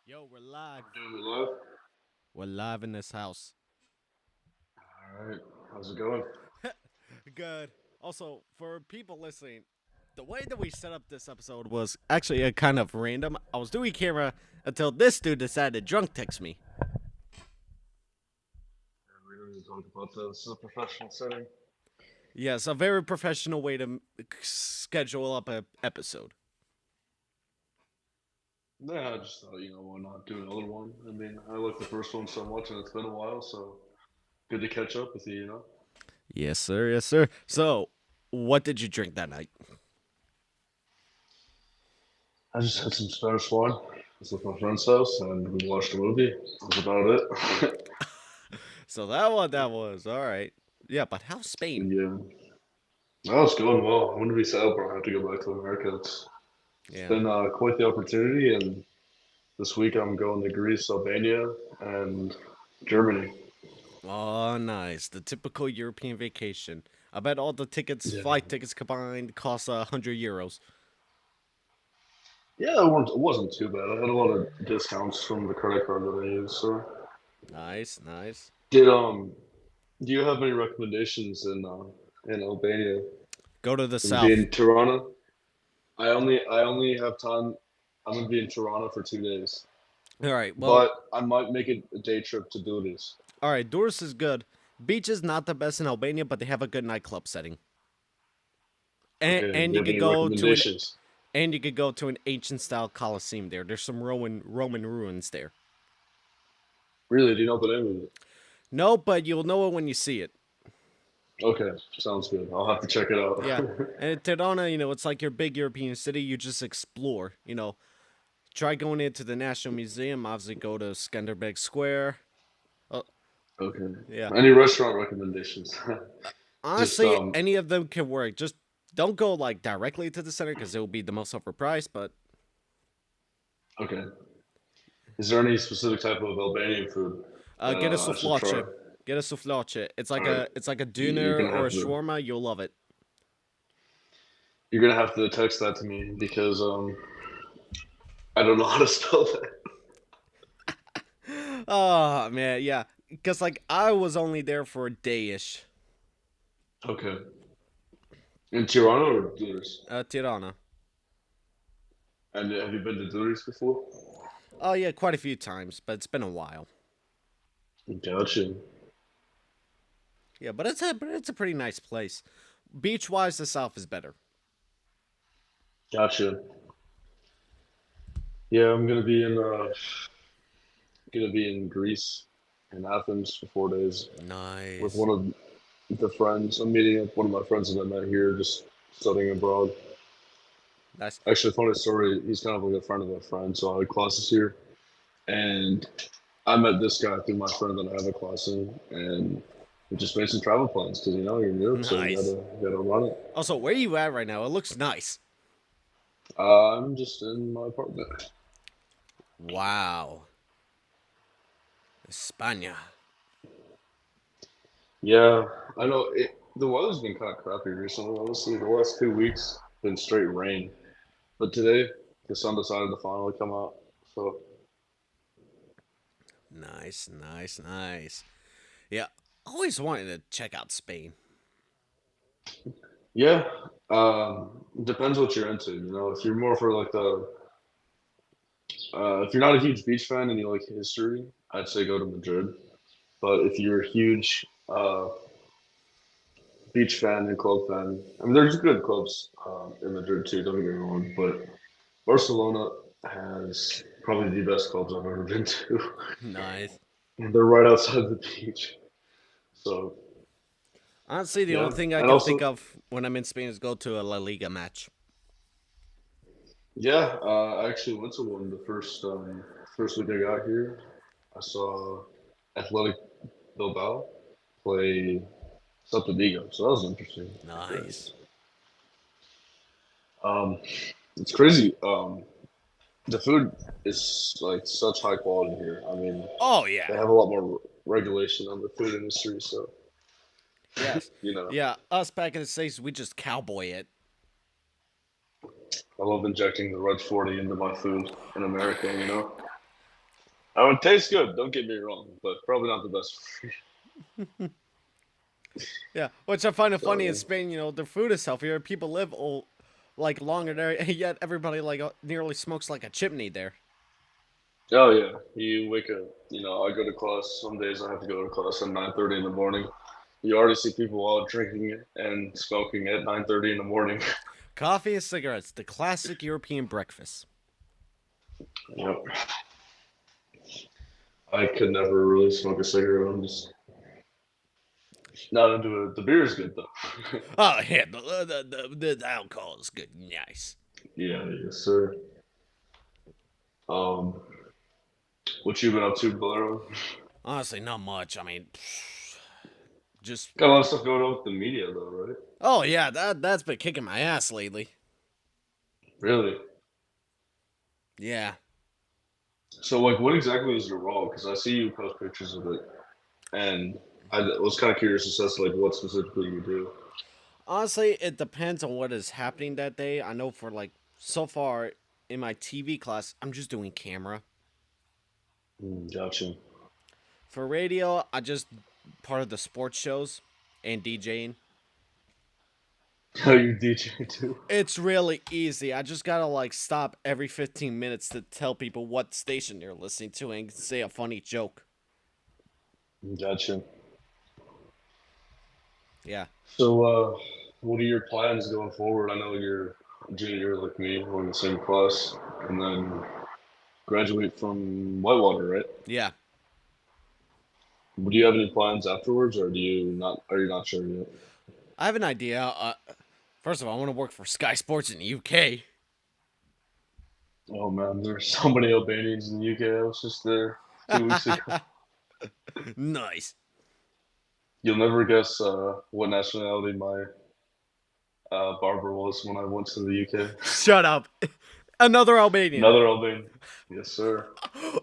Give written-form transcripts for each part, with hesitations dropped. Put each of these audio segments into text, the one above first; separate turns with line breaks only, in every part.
Yo, we're live.
Doing it live.
We're live in this house.
All right. How's it going?
Good. Also, for people listening, the way that we set up this episode was actually a kind of random. I was doing camera until this dude decided to drunk text me.
We don't need to talk about this. This is a professional setting.
Yes, a very professional way to schedule up an episode.
Yeah, I just thought, why not do another one? I mean, I like the first one so much, and it's been a while, so good to catch up with you.
Yes, sir. Yes, sir. So, what did you drink that night?
I just had some Spanish wine. I was at my friend's house, and we watched a movie. That was about it.
So that was all right. Yeah, but how's Spain?
Yeah. Oh, it's going well. I'm going to be sad, but I have to go back to America. It's
Yeah.
been quite the opportunity, and this week I'm going to Greece, Albania, and Germany.
Oh, nice. The typical European vacation. I bet all the tickets,
Yeah.
flight tickets combined, cost €100.
Yeah, it wasn't too bad. I had a lot of discounts from the credit card that I used. So,
Nice, nice.
did do you have any recommendations in Albania
Go to the
and be
south.
in Tirana? I only have time. I'm gonna be in Tirana for 2 days,
All right. Well,
but I might make it a day trip to Dulis.
all right. Durrës is good. Beach is not the best in Albania, but they have a good nightclub setting. And
Okay, do
and
you
you
have
could
any
go to an
recommendations?
ancient style coliseum there. There's some Roman ruins there.
Really, do you know the name of it?
No, but you'll know it when you see it.
Okay, sounds good. I'll have to check it out.
Yeah. And Tirana, it's like your big European city. You just explore. Try going into the National Museum. Obviously, go to Skanderbeg Square. Uh,
Okay.
yeah.
Any restaurant recommendations? Just
Honestly, any of them can work. Just don't go like directly to the center because it will be the most overpriced. But
okay. Is there any specific type of Albanian food that
get a
I should try?
souvlaki. Get a souvlaki. It's like
All right,
a
you're
doner
gonna
or a
have to
shawarma. You'll love it.
text that to me because I don't know how to spell that.
Oh man, yeah. Because like I was only there for a day-ish.
Okay. In Tirana or Duris?
Tirana.
And have you been to Duris before?
Oh yeah, quite a few times, but it's been a while.
Gotcha.
Yeah, but it's a pretty nice place. Beach wise, the south is better.
Gotcha. Yeah, I'm gonna be in Greece in Athens for 4 days with
Nice.
one of the friends. I'm meeting up one of my friends that I met here, just studying abroad.
Nice.
Actually, funny story. He's kind of like a friend of a friend, so I had classes here, and I met this guy through my friend that I have a class in, and we just made some travel plans because you're new, so
Nice.
you gotta run it.
Also, where you at right now? It looks nice.
I'm just in my apartment.
Wow. España.
Yeah, I know the weather's been kind of crappy recently. Honestly, the last 2 weeks been straight rain, but today the sun decided to finally come out. So
Nice, nice, nice. Yeah, always wanted to check out Spain.
yeah, depends what you're into. If you're more for like if you're not a huge beach fan and you like history, I'd say go to Madrid. But if you're a huge beach fan and club fan, I mean, there's good clubs in Madrid too. Don't get me wrong, but Barcelona has probably the best clubs I've ever been to,
Nice.
and they're right outside the beach. So
Honestly, the only
yeah,
thing I
and
can think
also
of when I'm in Spain is go to a La Liga match.
yeah, I actually went to one the first week I got here. I saw Athletic Bilbao play Celta Vigo, so that was interesting.
Nice.
Um, it's crazy. The food is like such high quality here. I mean,
Oh
they
yeah.
have a lot more regulation on the food industry, so
Yes.
you know,
Yeah. Us back in the States, we just cowboy it.
I love injecting the red 40 into my food in America. It tastes good. Don't get me wrong, but probably not the best for you.
Yeah, which I find it
So
funny in
yeah.
Spain. Their food is healthier. People live like longer there, and yet everybody like nearly smokes like a chimney there.
Oh yeah, you wake up. I go to class. Some days I have to go to class at 9:30 in the morning. You already see people out drinking and smoking at 9:30 in the morning.
Coffee and cigarettes, the classic European breakfast.
Yep. I could never really smoke a cigarette. I'm just not into it. The beer is good though.
Oh yeah, the alcohol is good, nice.
Yeah, yes, sir. Um, what you been up to, Blair?
Honestly, not much. I mean, just
Got a lot of stuff going on with the media, though, right?
oh yeah, that's been kicking my ass lately.
Really?
Yeah.
So, like, what exactly is your role? Because I see you post pictures of it, and I was kind of curious as to like what specifically you do.
Honestly, it depends on what is happening that day. I know for like so far in my TV class, I'm just doing camera.
Gotcha.
For radio, I just part of the sports shows and DJing.
Oh, you DJ too?
It's really easy. I just gotta like stop every 15 minutes to tell people what station they're listening to and say a funny joke.
Gotcha.
Yeah.
So, what are your plans going forward? I know you're a junior like me, we're in the same class, and then graduate from Whitewater, right?
Yeah.
Do you have any plans afterwards, or do you not? Are you not sure yet?
I have an idea. First of all, I want to work for Sky Sports in the UK.
Oh man, there's so many Albanians in the UK. I was just there 2 weeks ago.
Nice.
You'll never guess what nationality my barber was when I went to the UK.
Shut up. Another Albanian.
Another Albanian. Yes, sir.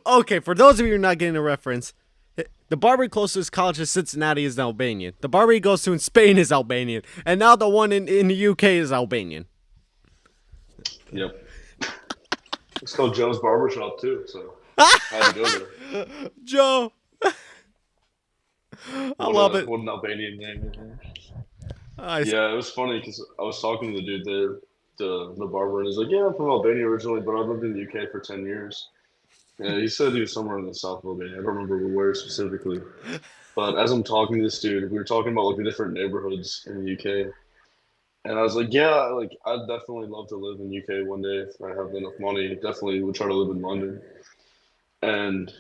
Okay, for those of you not getting a reference, the barber closest college to Cincinnati is Albanian. The barber he goes to in Spain is Albanian. And now the one in the UK is Albanian.
Yep. It's called Joe's Barbershop too, so I had to go there.
Joe. I love it.
What an Albanian name.
I,
Yeah, it was funny because I was talking to the dude there, the barber, and he's like, "Yeah, I'm from Albania originally, but I lived in the UK for 10 years." Yeah, he said he was somewhere in the south of Albania. I don't remember where specifically. But as I'm talking to this dude, we were talking about like the different neighborhoods in the UK, and I was like, "Yeah, like I'd definitely love to live in UK one day if I have enough money. Definitely would try to live in London." And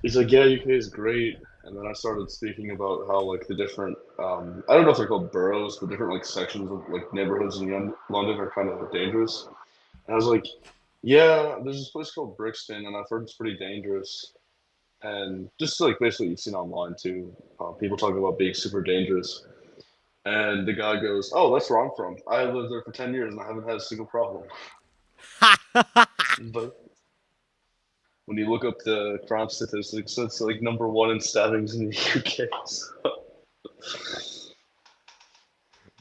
he's like, "Yeah, UK is great." And then I started speaking about how like the different, I don't know if they're called boroughs, but different like sections of like neighborhoods in London are kind of dangerous. And I was like, "Yeah, there's this place called Brixton, and I've heard it's pretty dangerous." And just like basically you've seen online too, people talking about being super dangerous. And the guy goes, "Oh, that's where I'm from. I lived there for 10 years and I haven't had a single problem." But when you look up the crime statistics, it's like number one in stabbings in the UK.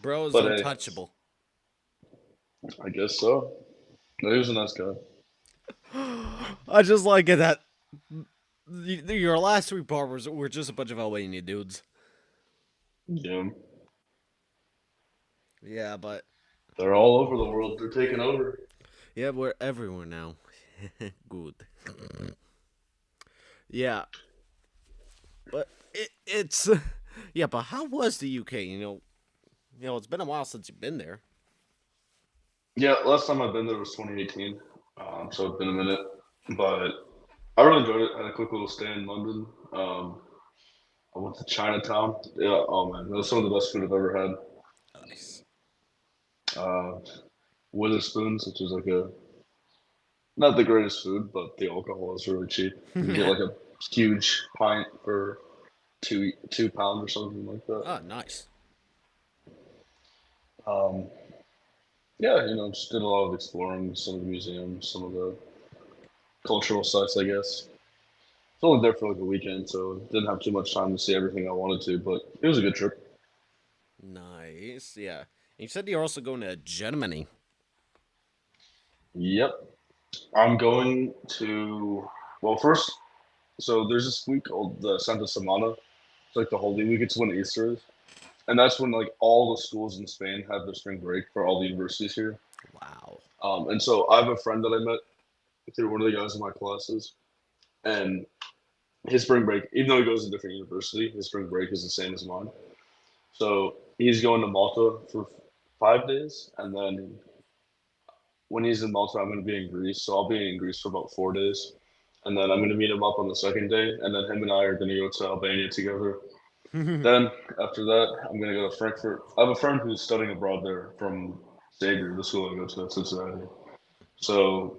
Bro is
But hey,
untouchable.
I guess so. No, he was a nice guy.
I just like it that your last three barbers were just a bunch of Albanian dudes.
Yeah,
Yeah, but
they're all over the world. They're taking over.
yeah, we're everywhere now. Good. Yeah, but it's yeah, but how was the UK? It's been a while since you've been there.
Yeah, last time I've been there was 2018. So it's been a minute, but I really enjoyed it. I had a quick little stay in London. I went to Chinatown. Yeah, oh man, that was some of the best food I've ever had.
Nice.
Uh, Witherspoons, which is like a not the greatest food, but the alcohol is really cheap. You can get like a huge pint for £2 or something like that.
Oh, nice.
Um, yeah, just did a lot of exploring some of the museums, some of the cultural sites, I guess. I was only there for like a weekend, so didn't have too much time to see everything I wanted to, but it was a good trip.
Nice. Yeah. And you said you're also going to Germany.
Yep. I'm going to, well, first, So there's this week called the Santa Semana. It's like the Holy Week. It's when Easter is, and that's when like all the schools in Spain have their spring break for all the universities here.
Wow.
And so I have a friend that I met through one of the guys in my classes, and his spring break, even though he goes to a different university, his spring break is the same as mine. So he's going to Malta for 5 days, and then when he's in Malta, I'm going to be in Greece. So I'll be in Greece for about 4 days, and then I'm going to meet him up on the second day, and then him and I are going to go to Albania together. Then after that, I'm going to go to Frankfurt. I have a friend who's studying abroad there from Xavier, the school I go to at Cincinnati. So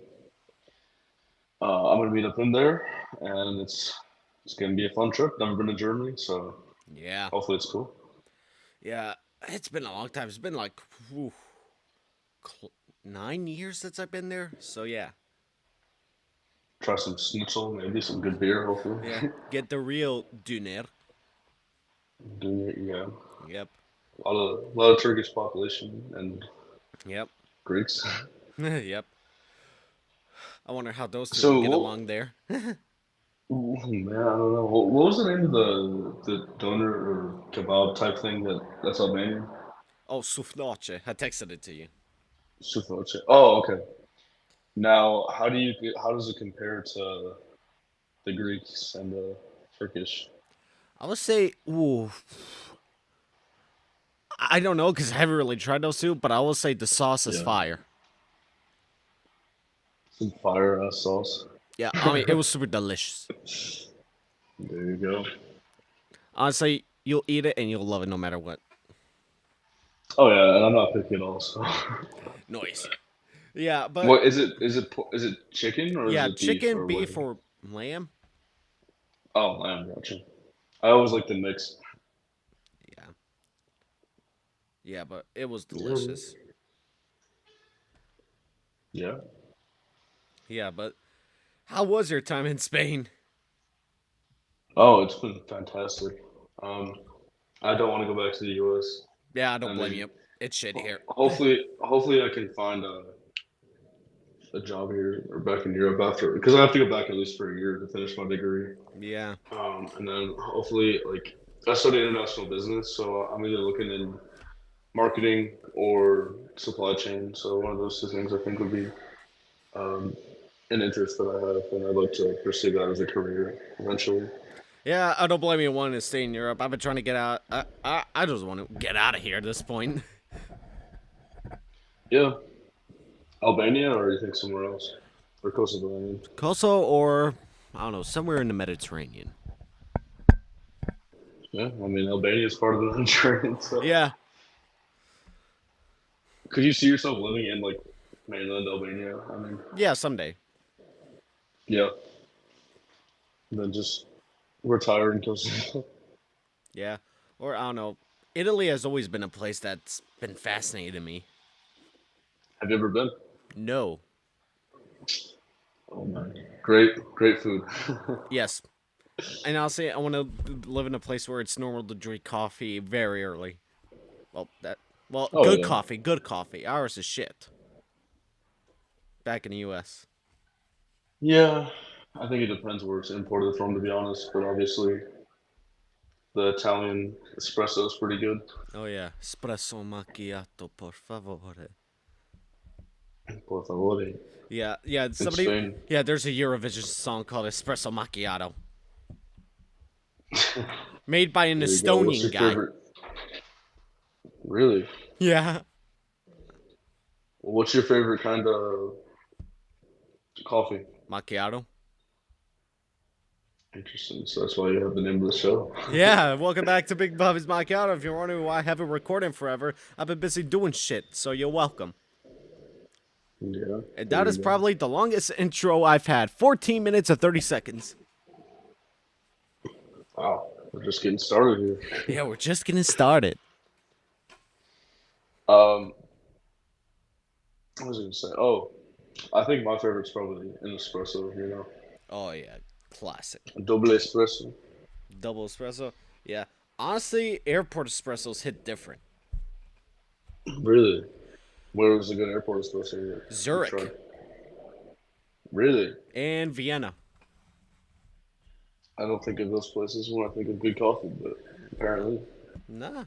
I'm going to meet up in there, and it's going to be a fun trip. Never been to Germany, so
Yeah.
hopefully it's cool.
Yeah. It's been a long time. It's been like 9 years since I've been there. So yeah.
Try some schnitzel, maybe some good beer, hopefully.
Yeah. Get the real döner.
Yeah,
Yep.
a lot of Turkish population and
Yep.
Greeks.
Yep. I wonder how those two
So
would get
what?
along there.
Oh, man, I don't know. What was the name of the doner or kebab type thing that's Albanian?
Oh, souvlaki. I texted it to you.
Sufoce. Oh, okay. Now, how does it compare to the Greeks and the Turkish?
I would say, ooh, I don't know because I haven't really tried those two, but I will say the sauce is
Yeah,
fire.
some fire sauce.
Yeah, I mean, it was super delicious.
There you go.
Honestly, you'll eat it and you'll love it no matter what.
Oh yeah, and I'm not picky at all. So,
Noise. Yeah, but
what is it? Is it chicken or is
yeah,
it beef
chicken,
or what?
beef, or lamb.
Oh, lamb, gotcha. I always like the mix.
Yeah, yeah, but it was
Yeah.
delicious.
Yeah.
Yeah, but how was your time in Spain?
Oh, it's been fantastic. Um, I don't want to go back to the U.S.
Yeah, I
I
don't blame
mean,
you. It's shit here.
hopefully I can find a job here or back in Europe after because I have to go back at least for a year to finish my degree.
Yeah,
And then hopefully like I study international business, so I'm either looking in marketing or supply chain. So one of those two things I think would be um, an interest that I have, and I'd like to pursue that as a career eventually.
yeah, I don't blame you wanting to stay in Europe. I've been trying to get out. I just want to get out of here at this point.
Yeah, Albania, or you think somewhere else, or Kosovo? I mean,
Kosovo or I don't know, somewhere in the Mediterranean.
yeah, I mean Albania is part of the Mediterranean, so
Yeah,
could you see yourself living in like mainland Albania? I mean,
yeah, someday.
yeah, and then just retire in Kosovo.
Yeah, or I don't know. Italy has always been a place that's been fascinating to me.
Have you ever been?
No,
Oh man, great food.
yes, and I'll say I want to live in a place where it's normal to drink coffee very early. Well,
Oh
good
yeah,
coffee, good coffee. Ours is shit. Back in the U.S.
yeah. I think it depends where it's imported from, to be honest. But obviously, the Italian espresso is pretty good.
Oh yeah, espresso macchiato, por favore.
Por favor,
Yeah, yeah.
in
Somebody,
Spain.
yeah. There's a Eurovision song called Espresso Macchiato, made by an
There you go. What's
Estonian
your
guy.
favorite? Really?
Yeah.
What's your favorite kind of coffee?
Macchiato.
Interesting. So that's why you have the name of the show.
Yeah, welcome back to Big Bobby's Macchiato. If you're wondering why I haven't recorded forever, I've been busy doing shit, so you're welcome.
Yeah.
And
There
that
you
is
go.
probably the longest intro I've had. 14 minutes and 30 seconds.
Wow. We're just getting started here.
Yeah, we're just getting started.
Um, what was I gonna say? Oh, I think my favorite's probably an espresso.
Oh, yeah. Classic.
A double espresso.
Double espresso. Yeah. Honestly, airport espressos hit different.
Really? Where was a good airport espresso you
Zurich
tried? Really?
and Vienna.
I don't think of those places when I think of good coffee, but apparently.
Nah.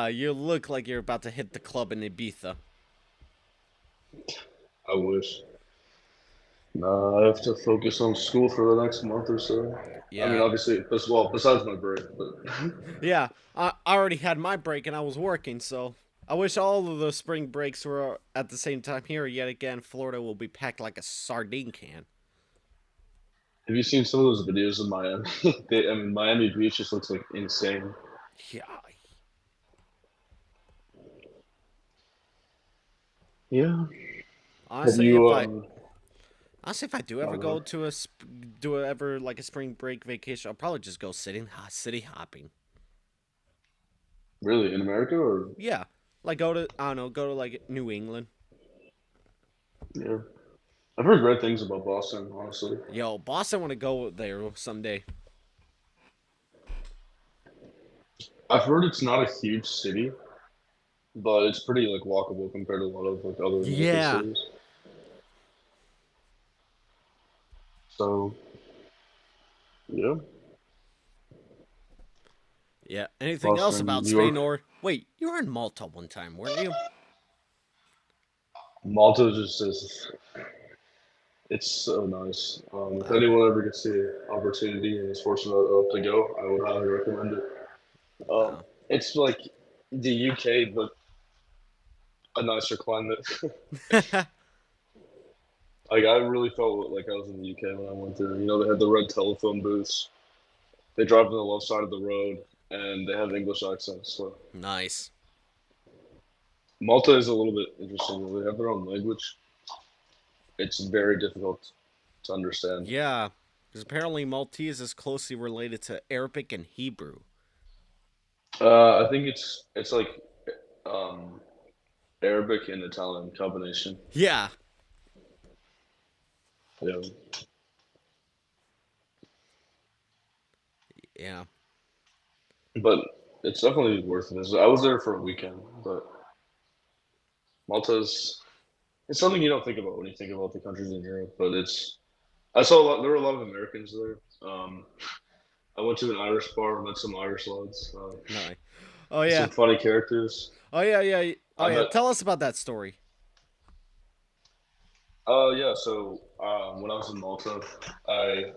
You look like you're about to hit the club in Ibiza.
I wish. Nah, I have to focus on school for the next month or so. I mean,
Yeah.
obviously, besides my break, but
Yeah, I already had my break and I was working, so I wish all of the spring breaks were at the same time here. Yet again, Florida will be packed like a sardine can.
have you seen some of those videos of Miami? I mean, Miami Beach just looks like insane.
Yeah.
Yeah. Have
Honestly,
you
if I honestly if I do ever go to do ever like a spring break vacation, I'll probably just go city hopping.
really in America or
Yeah, like go to I don't know, go to like New England.
yeah? I've heard great things about Boston, honestly.
Yo, Boston want to go there someday.
I've heard it's not a huge city, but it's pretty like walkable compared to a lot of like other American
Yeah.
cities. So yeah,
Yeah. Anything else
Boston,
about
New
Spain
York,
or wait, you were in Malta one time, weren't you?
Malta just is. It's so nice. If
Wow.
anyone ever gets the opportunity and is fortunate enough to go, I would highly recommend it.
Wow.
It's like the UK, but a nicer climate. Like I really felt like I was in the UK when I went there. You know, they had the red telephone booths. They drive on the left side of the road, and they have English accents. So
Nice.
Malta is a little bit interesting. They have their own language. It's very difficult to understand.
Yeah, because apparently Maltese is closely related to Arabic and Hebrew.
I think it's like um, Arabic and Italian combination.
Yeah.
Yeah,
Yeah.
but it's definitely worth it. I was there for a weekend, but Malta's it's something you don't think about when you think about the countries in Europe. But it's I saw a lot. There were a lot of Americans there. I went to an Irish bar, met some Irish lads,
No. Oh
some
yeah.
funny characters.
Oh yeah. Yeah. Oh
I
yeah.
met.
Tell us about that story.
Yeah. So when I was in Malta, I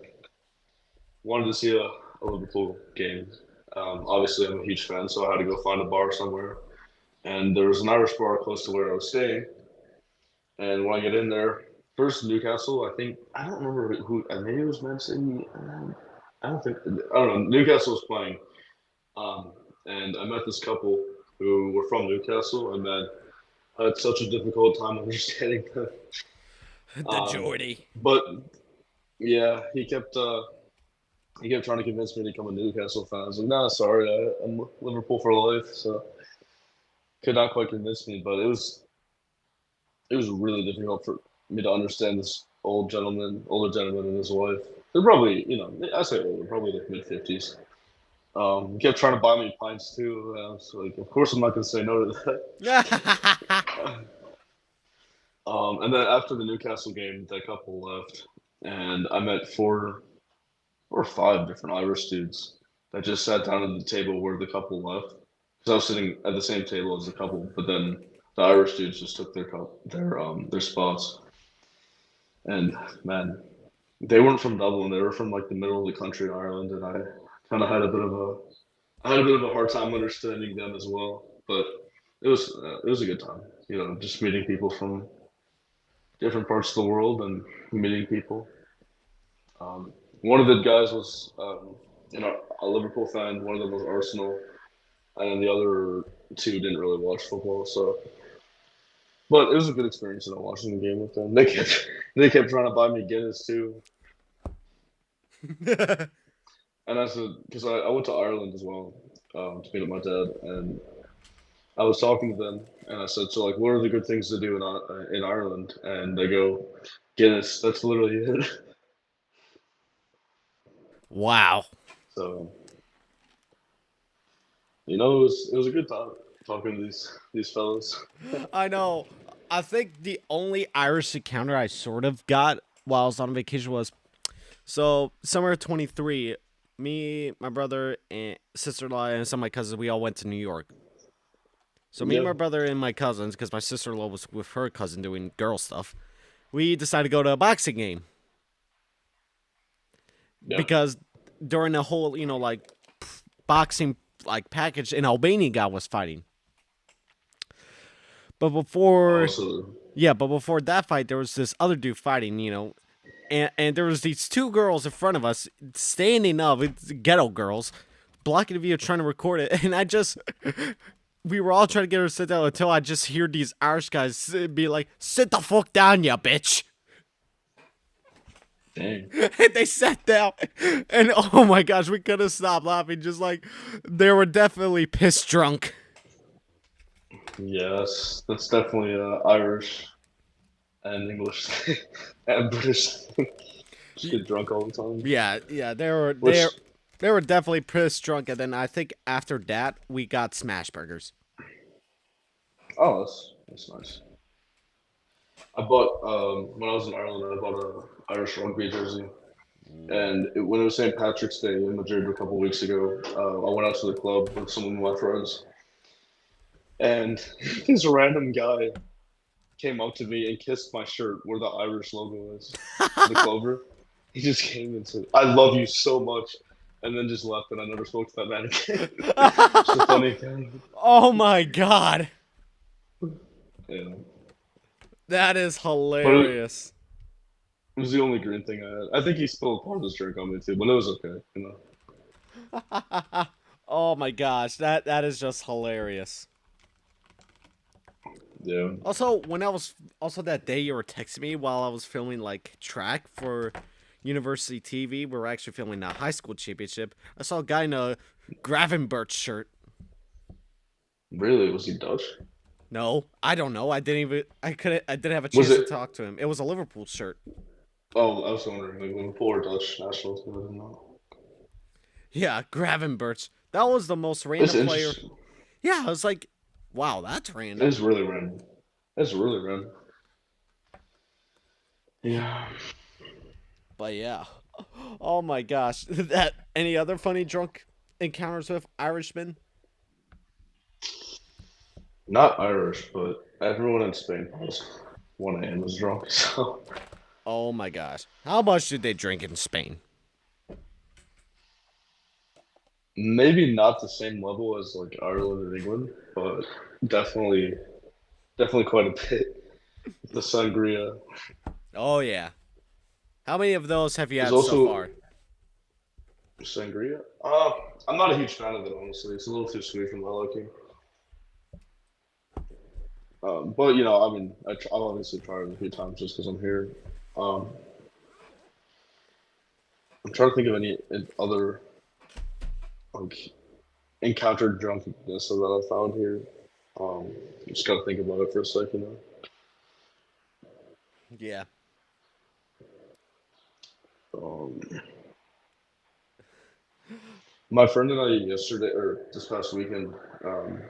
wanted to see a Liverpool game. Obviously, I'm a huge fan, so I had to go find a bar somewhere. And there was an Irish bar close to where I was staying. And when I get in there, first Newcastle, I don't remember who. Maybe it was Man City. I don't think I don't know. Newcastle was playing, um, and I met this couple who were from Newcastle, and man, I had such a difficult time understanding them.
The Geordie.
But yeah, he kept trying to convince me to become a Newcastle fan. I was like, nah, sorry, I'm Liverpool for life. So could not quite convince me, but it was really difficult for me to understand this older gentleman and his wife. They're probably, I say older, probably like mid 50s. He kept trying to buy me pints too. And I was like, of course I'm not gonna say no to that. And then after the Newcastle game, that couple left, and I met four or five different Irish dudes that just sat down at the table where the couple left. Because I was sitting at the same table as the couple, but then the Irish dudes just took their spots. And man, they weren't from Dublin. They were from like the middle of the country in Ireland, and I kind of had I had a bit of a hard time understanding them as well. But it was a good time. You know, just meeting people from different parts of the world and meeting people. One of the guys was a Liverpool fan. One of them was Arsenal, and then the other two didn't really watch football. So, but it was a good experience, watching the game with them. They kept trying to buy me Guinness too. And I said, because I went to Ireland as well to meet up my dad, and I was talking to them, and I said, so like, what are the good things to do in Ireland? And they go, Guinness. That's literally it.
Wow.
So it was a good time talking to these fellas.
I know. I think the only Irish encounter I sort of got while I was on vacation was so summer of 23. Me, my brother, and sister-in-law, and some of my cousins, we all went to New York. So me and
Yeah,
my brother and my cousins, because my sister-in-law was with her cousin doing girl stuff, we decided to go to a boxing game
yeah.
because during the whole, like boxing like package, an Albanian guy was fighting. But
Oh,
before,
so
yeah, but before that fight, there was this other dude fighting, and there was these two girls in front of us standing up, it's ghetto girls, blocking the video trying to record it, and we were all trying to get her to sit down until I just hear these Irish guys be like, "Sit the fuck down, ya bitch."
dang.
And they sat down, and oh my gosh, we couldn't stop laughing. Just like they were definitely piss drunk.
Yeah, that's definitely Irish and English and British. Just get drunk all the time.
Yeah, yeah, they were
Which,
they were definitely piss drunk, and then I think after that we got smash burgers.
oh, that's nice. I bought when I was in Ireland, I bought a Irish rugby jersey, and when it was St. Patrick's Day in Madrid a couple weeks ago, I went out to the club with some of my friends, and this random guy came up to me and kissed my shirt where the Irish logo is, the clover. He just came and said, "I love you so much," and then just left, and I never spoke to that man again. Just a funny thing.
Oh my god,
Yeah,
that is
but
hilarious.
it was the only green thing I had. I think he spilled part of his drink on me too, but it was okay.
Oh my gosh, that is just hilarious.
Yeah.
Also, when I was also that day you were texting me while I was filming like track for University TV, we were actually filming a high school championship. I saw a guy in a Gravenberch shirt.
Really? Was he Dutch?
No, I don't know. I didn't have a
Was
chance to
it?
talk to him. It was a Liverpool shirt.
Oh, I was wondering, like, Liverpool or Dutch national team? I didn't know.
Yeah, Gravenberch. That was the most
It's
random player.
interesting.
Yeah, I was like, wow, that's random.
It's really random. It's really random. Yeah.
But yeah. Oh my gosh. That any other funny drunk encounters with Irishmen?
Not Irish, but everyone in Spain was 1 a.m. was drunk, so
Oh my gosh. How much did they drink in Spain?
maybe not the same level as like Ireland and England, but definitely, definitely quite a bit. The sangria
Oh yeah. How many of those have you
is
had so
also
far?
sangria. I'm not a huge fan of it, honestly. It's a little too sweet for my liking. But I mean, I've obviously tried it a few times just because I'm here. Um, I'm trying to think of any other like encountered drunkenness that I found here. Just gotta think about it for a second.
Yeah.
Um, my friend and I yesterday or this past weekend um,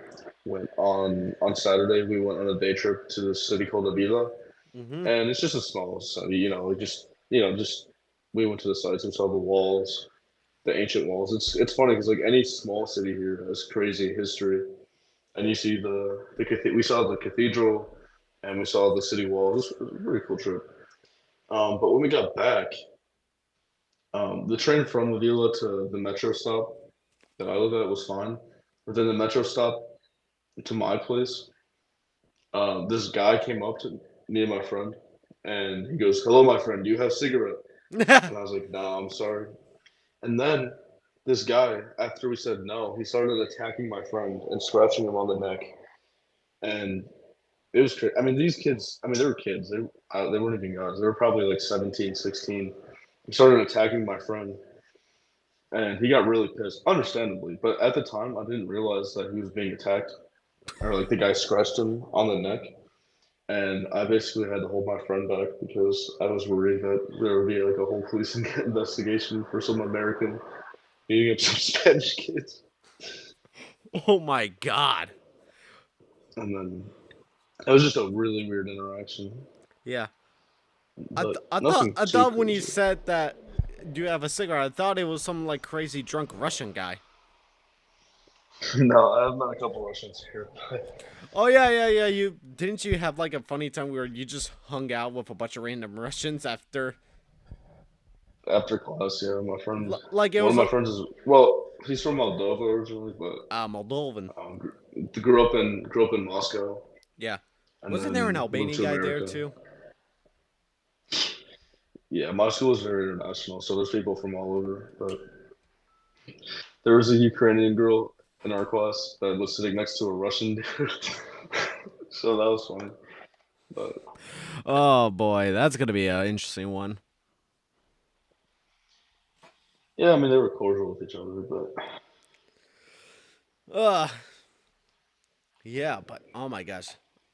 went on Saturday. We went on a day trip to the city called Avila,
Mm-hmm.
and it's just a small city. Just we went to the sites and saw the walls, the ancient walls. It's funny because like any small city here has crazy history, and you see we saw the cathedral, and we saw the city walls. It was a pretty cool trip. But when we got back, the train from Avila to the metro stop that I live at was fine, but then the metro stop to my place, this guy came up to me and my friend, and he goes, "Hello, my friend. Do you have cigarette?" And I was like, "Nah, I'm sorry." And then this guy, after we said no, he started attacking my friend and scratching him on the neck. And it was crazy. I mean, these kids, I mean, they were kids. They weren't even guys. They were probably like 17, 16. He started attacking my friend, and he got really pissed, understandably. But at the time, I didn't realize that he was being attacked, or like the guy scratched him on the neck. And I basically had to hold my friend back because I was worried that there would be like a whole police investigation for some American beating up some Spanish kids.
Oh my god.
And then it was just a really weird interaction.
Yeah.
but nothing
I
too
thought when you
crazy.
said that, do you have a cigarette? I thought it was some like crazy drunk Russian guy.
No, I've met a couple Russians here.
Oh yeah. You didn't you have like a funny time where you just hung out with a bunch of random Russians after,
After class, yeah,
like it
one of
was
my
a
friends is well, he's from Moldova originally, but
Moldovan.
grew up in Moscow
Yeah,
and
wasn't there an
then moved
Albanian
to
guy there
America.
too?
Yeah, my school is very international, so there's people from all over. But there was a Ukrainian girl in our class that was sitting next to a Russian dude, so that was funny. But
Oh boy, that's gonna be an interesting one.
yeah, I mean they were cordial with each other, but
Ugh. Yeah, but oh my gosh.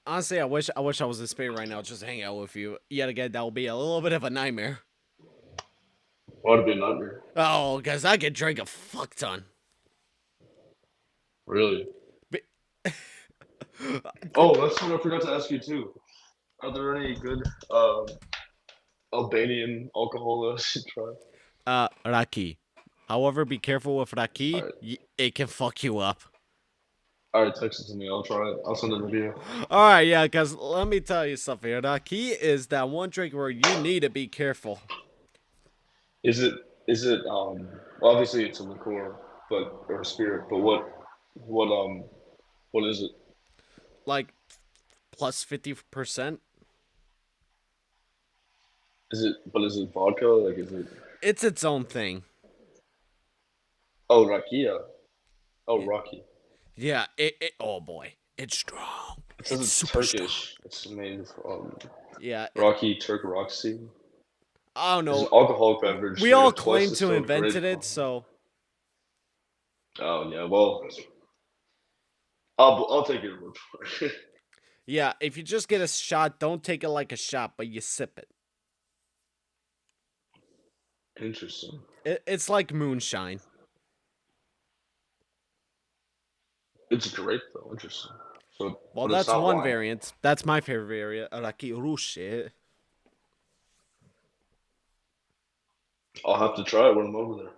Honestly, I wish I was in Spain right now just hanging out with you. Yet again, that would be a little bit of a nightmare.
ought to be a nightmare.
Oh, because I could drink a fuck ton.
Really.
But-
Oh, that's what I forgot to ask you too. Are there any good Albanian alcohol that I should try?
Raki. However, be careful with
All
Raki.
right,
It can fuck you up.
all right, text it to me. I'll try it. I'll send it to you.
All right, yeah, because let me tell you something. Raki is that one drink where you need to be careful.
Is it is it well, obviously it's a liqueur, but or a spirit, but what what is it?
Like, plus 50%.
Is it vodka? Like is it
It's its own thing.
oh rakia. Oh
Yeah,
Rocky.
yeah oh boy. It's strong.
It says
It's
it's
super strong.
Turkish. It's made from
Yeah,
Rocky Turk Roxy.
I don't
It's an
know.
alcoholic beverage
We
made
all
of twice
claim to
distilled
invented it,
grapevine.
so
Oh yeah, well I'll take your word for it.
yeah, if you just get a shot, don't take it like a shot, but you sip it.
Interesting.
It's like moonshine.
It's great though. Interesting. So,
Well,
but it's
that's
not
one
wine.
variant. That's my favorite variant. Araki Rushi.
I'll have to try it when I'm over there.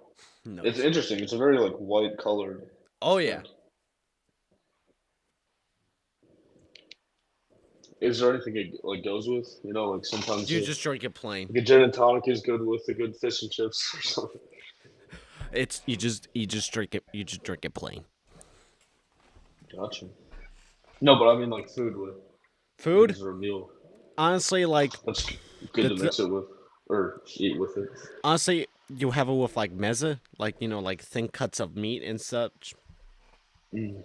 No.
It's interesting. It's a very like white colored
Oh yeah.
drink. Is there anything it like goes with? You know, like sometimes
You just drink it plain.
like a gin and tonic is good with a good fish and chips or something.
It's you just drink it. You just drink it plain.
Gotcha. No, but I mean like food with. Like,
Food,
is there a meal
honestly, like
that's good to
the
mix it with or eat with it?
honestly, you have it with like meze, like like thin cuts of meat and such,
Mm,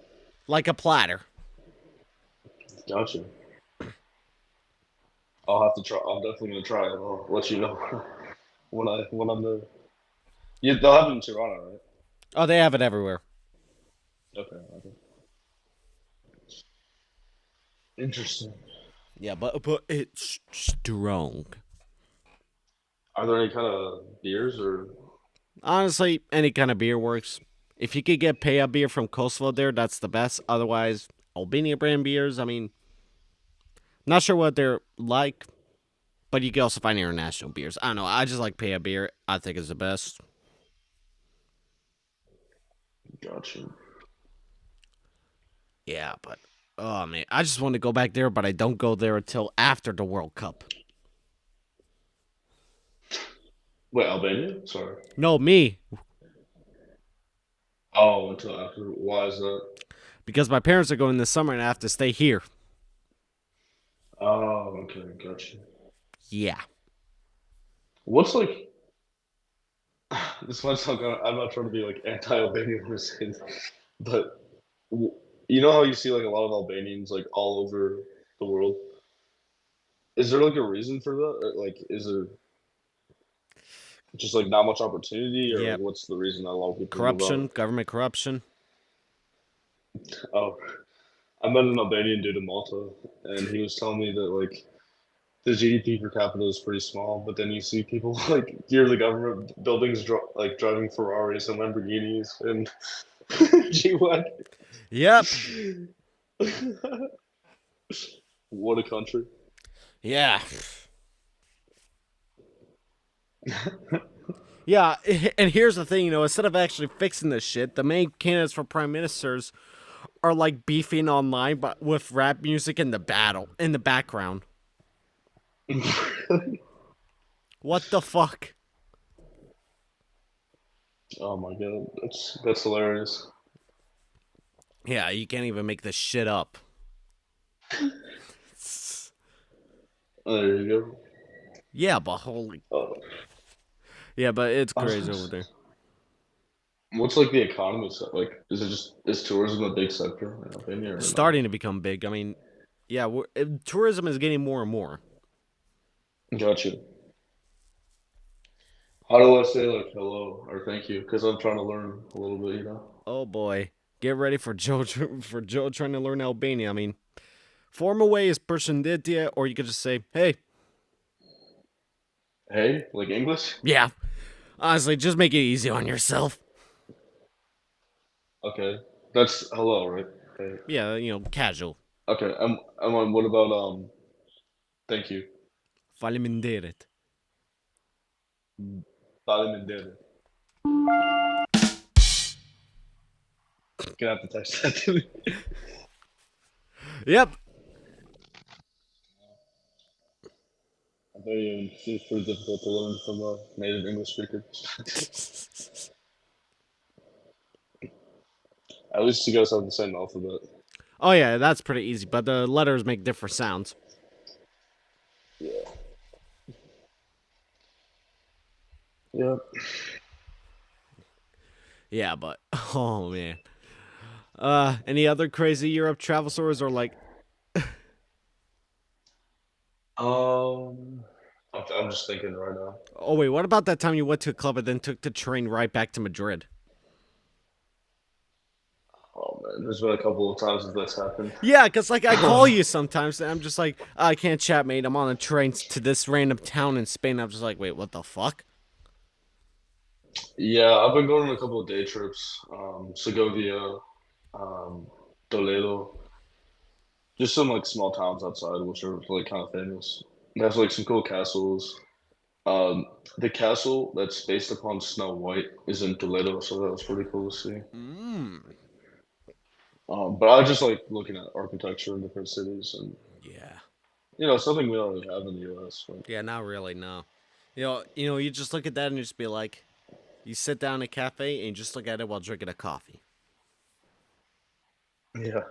like a platter.
gotcha. I'll have to try. I'm definitely gonna try it. I'll let you know when I'm there. Yeah, they'll have it in Toronto, right?
Oh, they have it everywhere.
Okay. Okay. Interesting.
Yeah, but it's strong.
Are there any kind of beers or
Honestly, any kind of beer works. If you could get Paya beer from Kosovo there, that's the best. Otherwise, Albania brand beers, I mean, not sure what they're like, but you can also find international beers. I don't know. I just like Paya beer. I think it's the best.
gotcha?
Yeah, but oh man, I just want to go back there, but I don't go there until after the World Cup.
Wait, Albania? Sorry.
No, me,
Oh, until after. Why is that?
because my parents are going this summer and I have to stay here.
Oh, okay, gotcha.
Yeah.
What's like? This might sound kind of. I'm not trying to be like anti-Albanian or anything, but w- you know how you see like a lot of Albanians like all over the world. Is there like a reason for that? Or, like, is there just like not much opportunity, or
Yeah.
like what's the reason that a lot of people move out?
Corruption, government corruption.
Oh, I met an Albanian dude in Malta, and he was telling me that like the GDP per capita is pretty small, but then you see people like near the government buildings like driving Ferraris and Lamborghinis and G wagon.
Yep.
What a country!
Yeah. Yeah, and here's the thing, instead of actually fixing this shit, the main candidates for prime ministers are like beefing online, but with rap music in the background. What the fuck?
Oh my god, that's hilarious.
Yeah, you can't even make this shit up.
Oh, there you
Yeah, but holy.
go.
Yeah, but it's
I was
crazy
gonna
over
say,
there.
what's like the economy like? Is tourism a big sector in Albania or no?
Starting to become big. I mean, yeah, tourism is getting more and more.
Gotcha. How do I say like hello or thank you? Because I'm trying to learn a little bit, you know.
Oh boy, get ready for Joe for Joe trying to learn Albania. I mean, formal way is përshëndetje, or you could just say, "Hey."
Hey, like English?
Yeah, honestly, just make it easy on yourself.
Okay, that's hello, right? Okay.
Yeah, casual.
Okay. I'm on. What about thank you.
Faleminderit.
Faleminderit. Gonna have to text that to me.
Yep.
I bet you it's pretty difficult to learn from a native English speaker. At least you guys have the same alphabet.
Oh yeah, that's pretty easy, but the letters make different sounds.
Yeah. Yeah.
Yeah, but oh man. Any other crazy Europe travel stories or like?
Um, I'm just thinking right now.
Oh wait, what about that time you went to a club and then took the train right back to Madrid?
Oh man, there's been a couple of times that that's happened.
Yeah, cause like I call you sometimes and I'm just like, I can't chat, mate. I'm on a train to this random town in Spain. I'm just like, wait, what the fuck?
Yeah, I've been going on a couple of day trips. Segovia, um, Toledo, just some like small towns outside, which are like kind of famous. There's like some cool castles. Um, the castle that's based upon Snow White is in Toledo, so that was pretty cool to see.
Mm.
But I just like looking at architecture in different cities, and
Yeah.
something we don't really have in the U.S. But
Yeah, not really. No. You just look at that and you just be like, you sit down in a cafe and you just look at it while drinking a coffee.
yeah,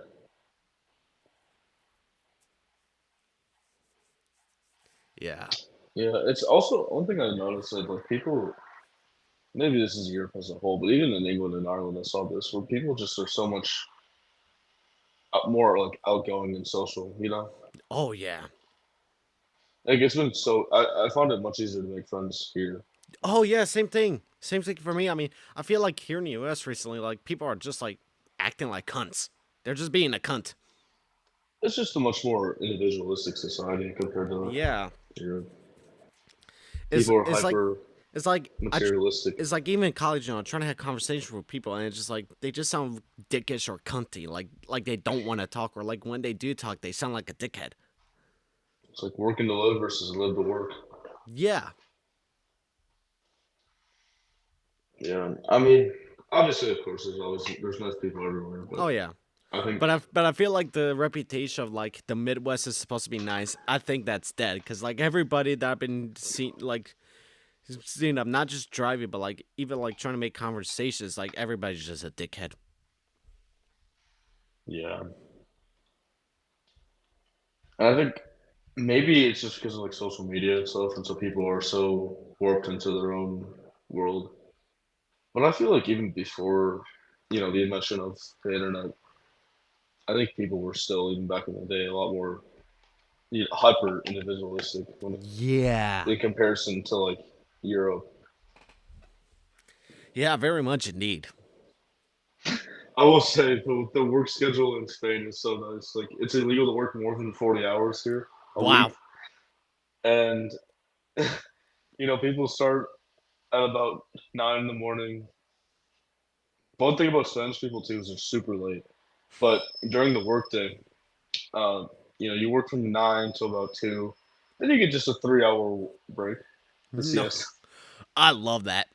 Yeah.
yeah, it's also one thing I noticed that like people, maybe this is Europe as a whole, but even in England and Ireland, I saw this where people just are so much more like outgoing and social.
Oh yeah.
Like it's been so I found it much easier to make friends here.
Oh yeah. Same thing. Same thing for me. I mean, I feel like here in the U.S. recently, like people are just like acting like cunts. They're just being a cunt.
It's just a much more individualistic society compared to
Yeah.
Europe.
It's
People are
it's like
hyper
it's like
materialistic.
it's like even in college, trying to have conversation with people, and it's just like they just sound dickish or cunty, like they don't want to talk, or like when they do talk, they sound like a dickhead.
It's like working to live versus live to work.
Yeah.
Yeah, I mean, obviously, of course, there's nice people everywhere, but
Oh yeah.
I think
But I feel like the reputation of like the Midwest is supposed to be nice. I think that's dead because like everybody that I've been seeing, I'm not just driving, but like even like trying to make conversations, like everybody's just a dickhead.
yeah, and I think maybe it's just because of like social media and stuff, and so people are so warped into their own world. But I feel like even before, the invention of the internet, I think people were still even back in the day a lot more hyper individualistic
Yeah.
in comparison to like Europe.
Yeah, very much indeed.
I will say the work schedule in Spain is so nice. Like it's illegal to work more than 40 hours here a week,
Wow.
and people start at about 9 in the morning. One thing about Spanish people too is they're super late. But during the workday, you work from 9 till about 2. Then you get just a 3-hour break, the
No.
siesta.
I love that.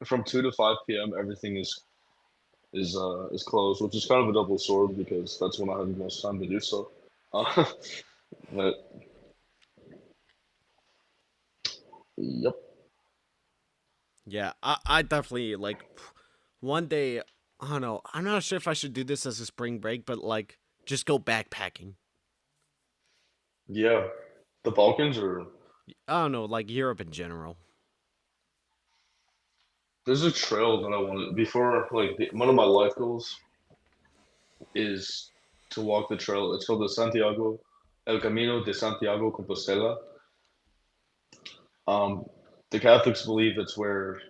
From 2 to 5 p.m. everything is closed, which is kind of a double sword because that's when I have the most time to do so. Uh, but yep,
Yeah, I definitely like one day. I don't know. I'm not sure if I should do this as a spring break, but like just go backpacking.
yeah, the Balkans are.
I don't know, like Europe in general.
There's a trail that I wanted before. One of my life goals is to walk the trail. It's called the Santiago, El Camino de Santiago Compostela. Um, the Catholics believe it's where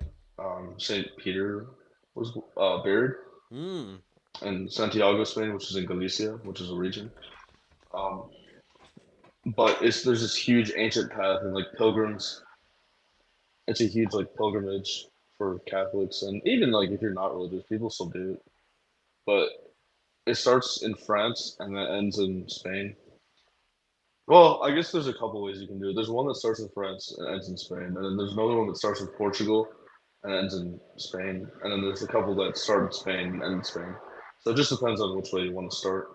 Saint Peter was buried
Hmm.
in Santiago, Spain, which is in Galicia, which is a region. Um, but there's this huge ancient path and like pilgrims. It's a huge like pilgrimage for Catholics and even like if you're not religious, people still do it. But it starts in France and then ends in Spain. Well, I guess there's a couple ways you can do it. There's one that starts in France and ends in Spain, and then there's another one that starts in Portugal and ends in Spain, and then there's a couple that start in Spain and end in Spain. So it just depends on which way you want to start.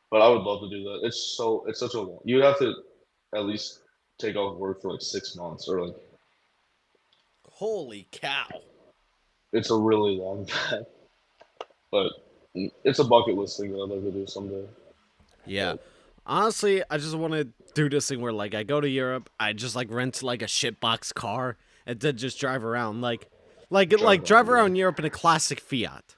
But I would love to do that. It's such a long. You would have to at least take off work for like 6 months, or like
Holy cow.
it's a really long path. But it's a bucket list thing that I'd like to do someday.
Yeah.
But
Honestly, I just want to do this thing where like I go to Europe, I just like rent like a shitbox car and then just drive around
drive
drive
around,
around Europe in a classic Fiat.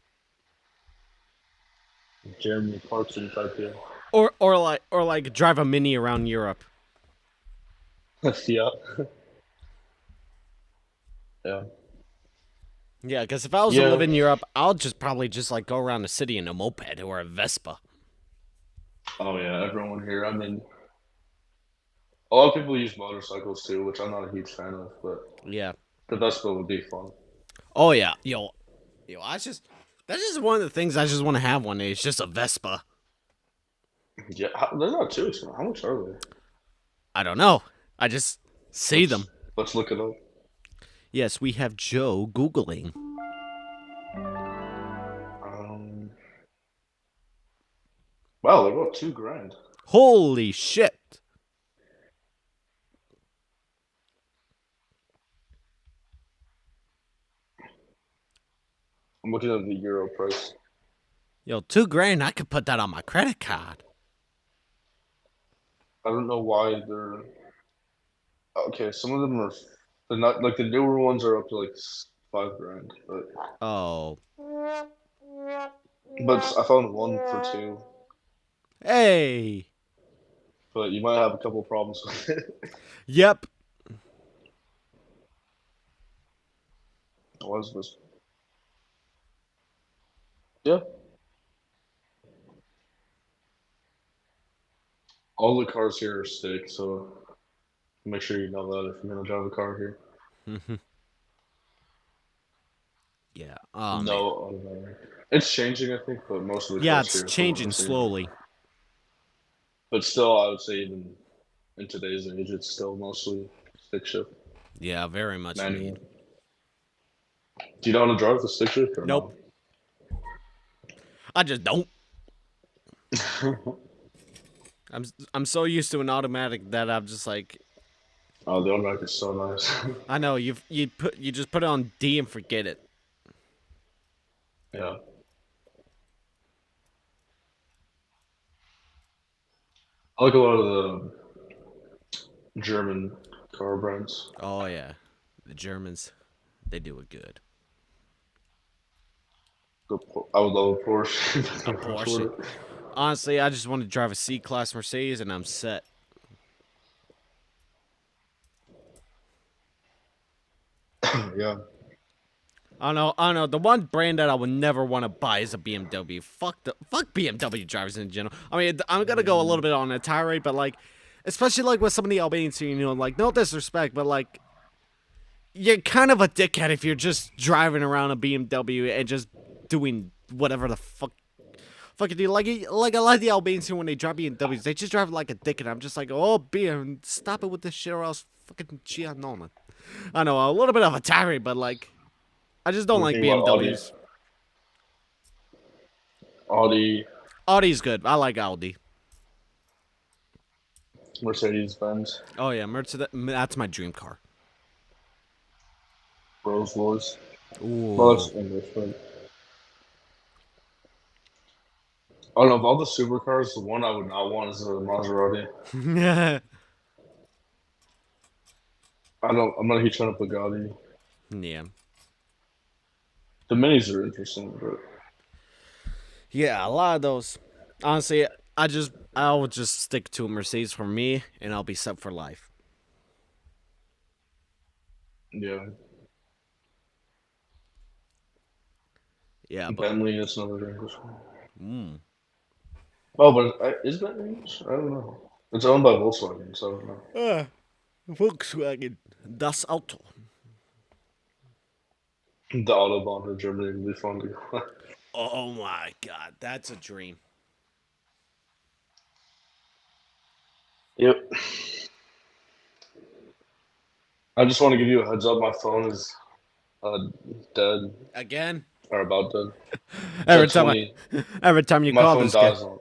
yeah. Jeremy Clarkson type, yeah.
Or like drive a mini around Europe.
Yeah, yeah,
Yeah, because if I was to live
yeah.
in Europe, I'll just probably just like go around the city in a moped or a Vespa.
Oh yeah, everyone here. I mean, a lot of people use motorcycles too, which I'm not a huge fan of, but
Yeah.
the Vespa would be fun.
Oh yeah, yo, that's just one of the things I just want to have one day. It's just a Vespa.
Yeah, they're not too expensive. How much are they?
I don't know. I just see them.
Let's look it up.
Yes, we have Joe googling.
Um, wow, they're about 2 grand.
Holy shit!
I'm looking at the euro price.
Yo, 2 grand. I could put that on my credit card.
I don't know why they're okay. Some of them are they're not like the newer ones are up to like 5 grand,
Oh,
but I found one for two.
hey.
But you might have a couple problems with it.
Yep.
What is this? Yeah, all the cars here are stick, so make sure you know that if you're gonna drive a car here.
Yeah. Oh
No
man.
automatic. It's changing, I think, but most of the
Yeah,
cars
it's
here are still the
changing
same.
slowly.
But still, I would say even in today's age, it's still mostly stick shift
Yeah, very much
manual.
indeed.
Do you know how to drive the stick shift or
Nope.
no?
I just don't. I'm so used to an automatic that I'm just like,
Oh, the automatic is so nice.
I know you just put it on D and forget it.
Yeah. I like a lot of the German car brands.
Oh yeah, the Germans, they do it good.
I would love a Porsche if I
A
could
Porsche.
afford
Honestly, I just want to drive a C-Class Mercedes and I'm set.
it. Yeah.
I don't know. The one brand that I would never want to buy is a BMW. Fuck BMW drivers in general. I mean, I'm gonna go a little bit on a tirade, but like, especially like with some of the Albanians, like no disrespect, but like, you're kind of a dickhead if you're just driving around a BMW and just doing whatever the fuck you do. Like a lot of the Albanians when they drive BMWs, they just drive like a dickhead. I'm just like, oh, BM, stop it with this shit or else fucking chia nona. I know, a little bit of a tirade, but like, I just don't
What do you
like
think about Audi?
BMWs.
Audi,
Audi's good. I like Audi.
Mercedes Benz,
Oh yeah, Mercedes. That's my dream car.
Rolls Royce. Well,
Ooh.
that's English, but I don't know. Of all the supercars, the one I would not want is a Maserati.
Yeah.
I'm not a huge fan of Bugatti.
Yeah.
The minis are interesting, but
Yeah, a lot of those. Honestly, I would just stick to a Mercedes for me, and I'll be set for life.
yeah,
Yeah, but
Bentley is another English one.
mm,
Oh, but is Bentley English? I don't know. It's owned by Volkswagen, so I don't know.
Volkswagen, das Auto.
The Autobahn in Germany would be fun to go.
Oh my god, that's a dream.
Yep. I just want to give you a heads up. My phone is uh, dead
Again,
or about dead. It's
every
at
time
20.
every time you
My
call
phone
this guy,
dies on.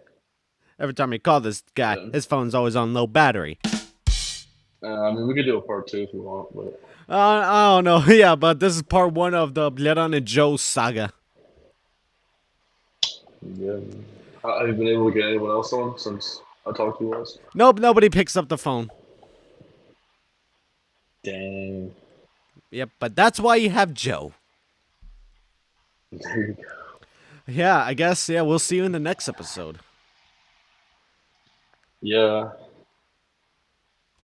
every time you call this guy,
Yeah.
his phone's always on low battery.
I mean, we could do a part 2 if you want, but
I don't know. Yeah, but this is part one of the Bleron and Joe saga.
yeah. Have you been able to get anyone else on since I talked to you last?
Nope, nobody picks up the phone.
Dang.
Yep, but that's why you have Joe.
There you go.
Yeah, I guess. Yeah, we'll see you in the next episode.
Yeah.